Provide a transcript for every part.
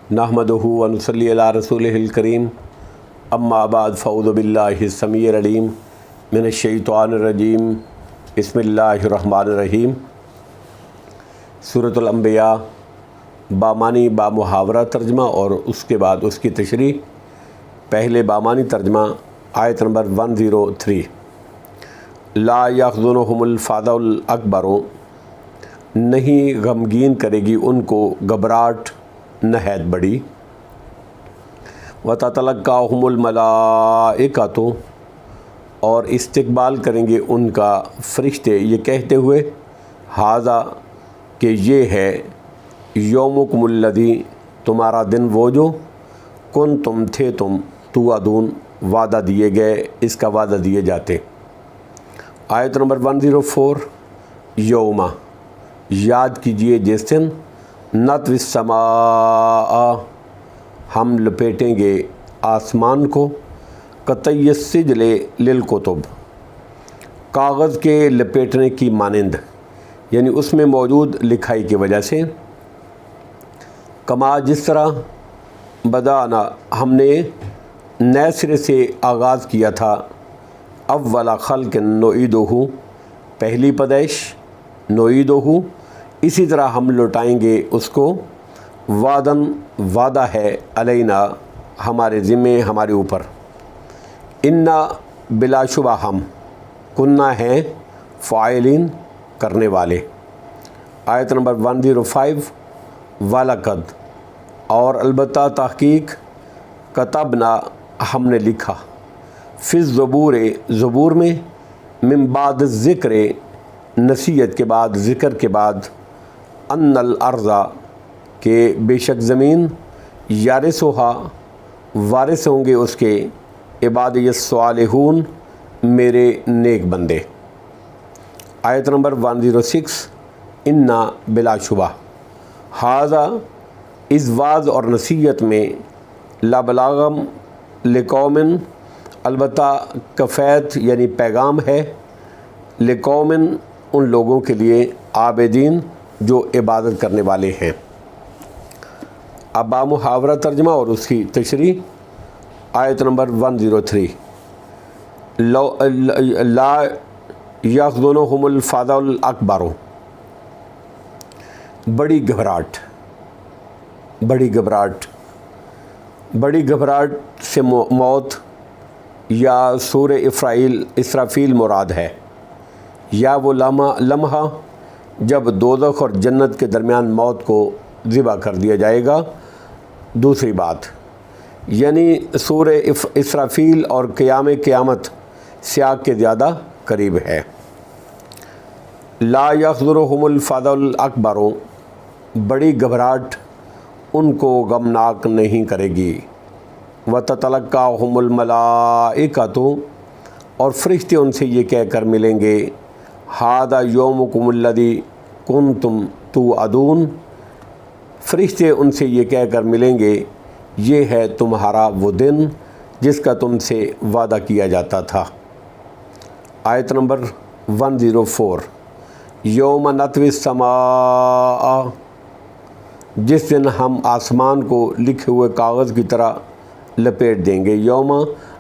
नहमदुहु व नुसल्ली अला रसूलिहिल करीम अम्मा बाद फ़ऊज़ु बिल्लाहि समीइल अलीम मिनश्शैतानिर रजीम बिस्मिल्लाहिर रहमानिर रहीम। सूरतुल अंबिया बामानी बामुहावरा तर्जमा और उसके बाद उसकी तशरीह। पहले बामानी तर्जमा आयत नंबर 103। ला यहज़ुनुहुमुल फ़ज़उल अकबरो, नहीं गमगीन करेगी उनको घबराहट नहायत बड़ी। व ततलक्काहुमुल मलाइकतु, और इस्तकबाल करेंगे उनका फ़रिश्ते ये कहते हुए हाज़ा कि ये है यौमुकुमुल्लज़ी, तुम्हारा दिन वो जो कुन तुम थे तुम तुअदून, वादा दिए गए, इसका वादा दिए जाते। आयत नंबर 104। यौमा, याद कीजिए जिस दिन नत्विस समा, हम लपेटेंगे आसमान को, कतई सिजले लिल कुतुब, कागज़ के लपेटने की मानिंद, यानी उसमें मौजूद लिखाई की वजह से। कमा, जिस तरह बदाना, हमने नए सिरे से आगाज़ किया था, अव्वला खल्क़ नुईदुहु, पहली पैदाइश, नुईदुहु, इसी तरह हम लौटाएंगे उसको, वादन, वादा है, अलैना, हमारे ज़िम्मे, हमारे ऊपर। इन्ना, बिलाशुबा हम, कुन्ना हैं, फ़ाइलिन, करने वाले। आयत नंबर 105। वलक़द, और अलबत्ता तहक़ीक़, कतबना, हमने लिखा, फ़िज़ ज़बूर, ज़बूर में, मिन बाद ज़िक्र, नसीहत के बाद, ज़िक्र के बाद, अन्नल अर्ज़ा, के बेशक ज़मीन, यारिसुहा, वारिस होंगे उसके, इबादियस्सालिहून, मेरे नेक बंदे। आयत नंबर 106। इन्ना, बिलाशुबा, हाज़ा, इस वाज़ और नसीहत में, लबलागम लिकौमिन, अलबत्ता कफ़ैत यानी पैगाम है, लिकौमिन, उन लोगों के लिए, आबिदीन, जो इबादत करने वाले हैं। अब बामुहावरा तर्जमा और उसकी तशरीह। आयत नंबर 103। ला यहज़ुनुहुमुल फ़ज़उल अकबरो, बड़ी घबराहट, बड़ी घबराहट, बड़ी घबराहट से मौत या सूर इसराफील मुराद है, या वो लम्हा जब दोज़ख और जन्नत के दरमियान मौत को ज़िबा कर दिया जाएगा। दूसरी बात, यानी सूर इसराफील और क़यामत सियाक़ के ज़्यादा करीब है। ला यहज़ुनुहुमुल फ़ज़उल अकबरो, बड़ी घबराहट उनको गमनाक नहीं करेगी। व ततलक्काहुमुल मलाइकतु, और फ़रिश्ते उनसे ये कहकर मिलेंगे, हादा यौमुकुमुल्लज़ी कुन्तुम तुअदून, फ़रिश्ते उनसे ये कहकर मिलेंगे, ये है तुम्हारा वो दिन जिसका तुमसे वादा किया जाता था। आयत नंबर 104। यौम नत्विस समा, जिस दिन हम आसमान को लिखे हुए कागज़ की तरह लपेट देंगे। यौम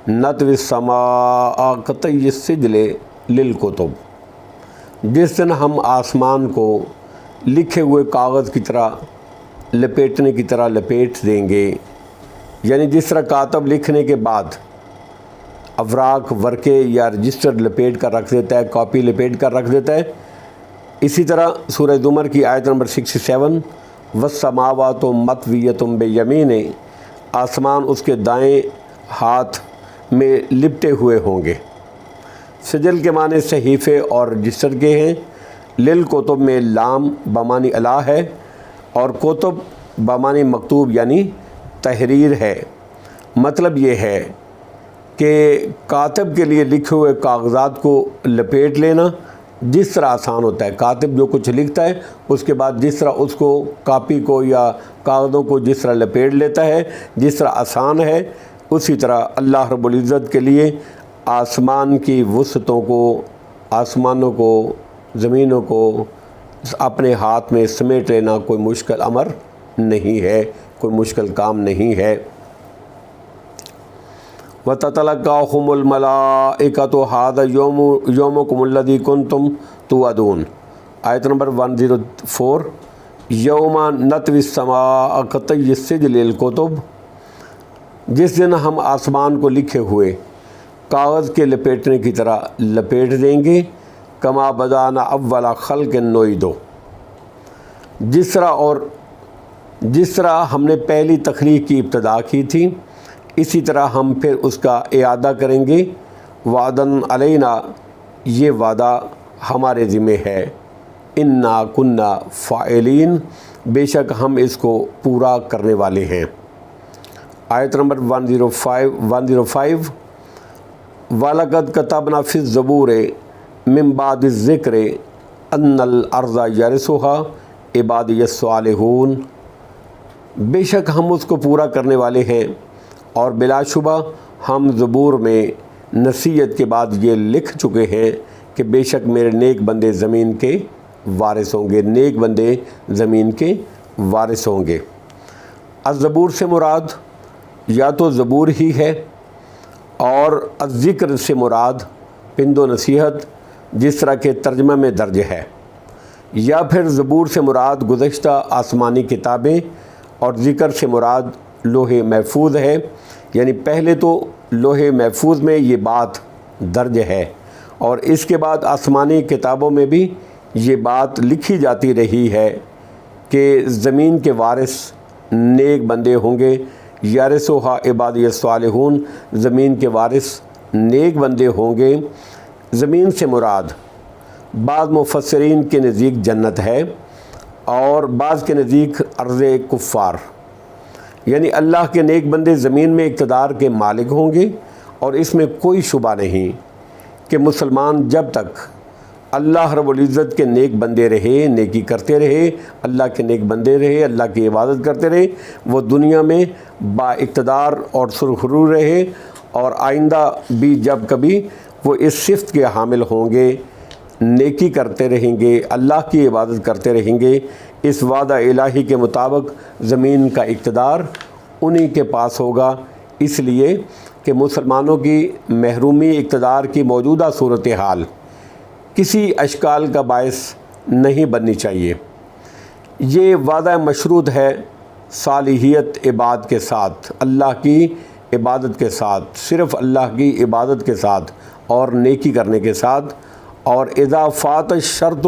नत्विस समा कतई सिजले लिल कुतुब, जिस दिन हम आसमान को लिखे हुए कागज़ की तरह लपेटने की तरह लपेट देंगे, यानी जिस तरह कातब लिखने के बाद अवराक, वर्के या रजिस्टर लपेट कर रख देता है, कॉपी लपेट कर रख देता है, इसी तरह सूरह ज़ुमर की आयत नंबर 67। वस्समावातु मत्विय्यतुम बियमीने, आसमान उसके दाएं हाथ में लिपटे हुए होंगे। सजल के माने सहीफ़े और रजिस्टर के हैं। लिल कुतुब में लाम बमानी अला है, और कुतुब बमानी मकतूब यानी तहरीर है। मतलब ये है कि कातिब के लिए लिखे हुए कागज़ात को लपेट लेना जिस तरह आसान होता है, कातिब जो कुछ लिखता है उसके बाद जिस तरह उसको कापी को या कागज़ों को जिस तरह लपेट लेता है, जिस तरह आसान है, उसी तरह अल्लाह रब्बुल इज़्ज़त के लिए आसमान की वसतों को, आसमानों को, ज़मीनों को अपने हाथ में समेट लेना कोई मुश्किल अमर नहीं है। کوئی مشکل کام نہیں ہے۔ وَتَتَلَقَّاهُمُ الْمَلَائِكَةُ هَذَا يَوْمُكُمُ الَّذِي كُنْتُمْ تُوعَدُونَ، آیت نمبر 104۔ یوم نطوی السماء کطی السجل للکتب، جس دن ہم آسمان کو لکھے ہوئے کاغذ کے لپیٹنے کی طرح لپیٹ دیں گے، کما بدانا اول خلق نعیدہ، جس طرح ہم نے پہلی تخلیق کی ابتدا کی تھی اسی طرح ہم پھر اس کا اعادہ کریں گے۔ وعدن علینا، یہ وعدہ ہمارے ذمہ ہے۔ انا کننا فاعلین، بے شک ہم اس کو پورا کرنے والے ہیں۔ آیت نمبر 105۔ وَلَقَدْ كَتَبْنَا فِي الزَّبُورِ مِن بَعْدِ الذِّكْرِ أَنَّ الْأَرْضَ يَرِثُهَا عِبَادِيَ الصَّالِحُونَ، بے شک ہم اس کو پورا کرنے والے ہیں، اور بلا شبہ ہم زبور میں نصیحت کے بعد یہ لکھ چکے ہیں کہ بے شک میرے نیک بندے زمین کے وارث ہوں گے، نیک بندے زمین کے وارث ہوں گے۔ الزبور سے مراد یا تو زبور ہی ہے، اور الذکر سے مراد پند و نصیحت جس طرح کے ترجمہ میں درج ہے، یا پھر زبور سے مراد گزشتہ آسمانی کتابیں، اور ذکر سے مراد لوح محفوظ ہے، یعنی پہلے تو لوح محفوظ میں یہ بات درج ہے، اور اس کے بعد آسمانی کتابوں میں بھی یہ بات لکھی جاتی رہی ہے کہ زمین کے وارث نیک بندے ہوں گے۔ یارثھا عبادی الصالحون، زمین کے وارث نیک بندے ہوں گے۔ زمین سے مراد بعض مفسرین کے نزدیک جنت ہے، اور بعض کے نزدیک ارض کفار، یعنی اللہ کے نیک بندے زمین میں اقتدار کے مالک ہوں گے، اور اس میں کوئی شبہ نہیں کہ مسلمان جب تک اللہ رب العزت کے نیک بندے رہے، نیکی کرتے رہے، اللہ کے نیک بندے رہے، اللہ کی عبادت کرتے رہے، وہ دنیا میں با اقتدار اور سرخرو رہے، اور آئندہ بھی جب کبھی وہ اس صفت کے حامل ہوں گے، نیکی کرتے رہیں گے، اللہ کی عبادت کرتے رہیں گے، اس وعدہ الہی کے مطابق زمین کا اقتدار انہی کے پاس ہوگا، اس لیے کہ مسلمانوں کی محرومی اقتدار کی موجودہ صورتحال کسی اشکال کا باعث نہیں بننی چاہیے۔ یہ وعدہ مشروط ہے صالحیت عبادت کے ساتھ، اللہ کی عبادت کے ساتھ، صرف اللہ کی عبادت کے ساتھ اور نیکی کرنے کے ساتھ، اور اذا فات الشرط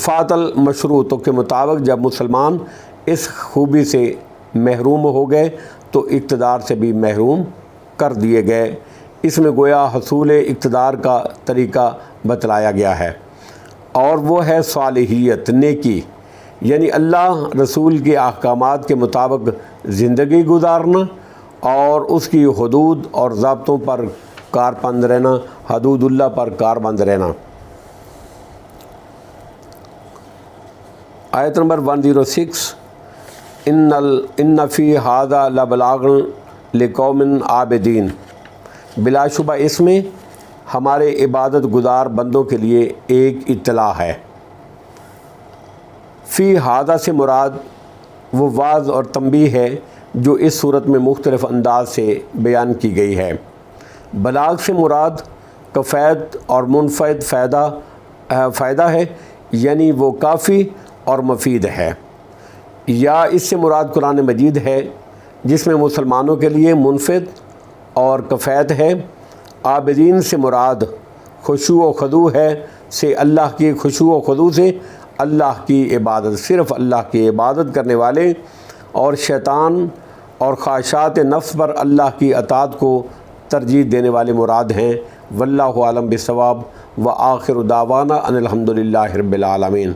فات المشروط کے مطابق جب مسلمان اس خوبی سے محروم ہو گئے تو اقتدار سے بھی محروم کر دیے گئے۔ اس میں گویا حصول اقتدار کا طریقہ بتلایا گیا ہے، اور وہ ہے صالحیت، نیکی، یعنی اللہ رسول کے احکامات کے مطابق زندگی گزارنا، اور اس کی حدود اور ضابطوں پر کاربند رہنا، حدود اللہ پر کاربند رہنا۔ آیت نمبر 106۔ ان فی ھذا لبلاغا لقوم عابدین، بلا شبہ اس میں ہمارے عبادت گزار بندوں کے لیے ایک اطلاع ہے۔ فی ھذا سے مراد وہ واعظ اور تنبیہ ہے جو اس صورت میں مختلف انداز سے بیان کی گئی ہے۔ بلاغ سے مراد کفایت اور منفعت فائدہ ہے، یعنی وہ کافی اور مفید ہے، یا اس سے مراد قرآن مجید ہے جس میں مسلمانوں کے لیے منفعت اور کفایت ہے۔ عابدین سے مراد خشوع و خضوع ہے، سے اللہ کی خشوع و خضوع سے اللہ کی عبادت، صرف اللہ کی عبادت کرنے والے، اور شیطان اور خواہشات نفس پر اللہ کی اطاعت کو ترجیح دینے والے مراد ہیں۔ واللہ اعلم بالصواب، وآخر دعوانا ان الحمد للہ رب العالمین۔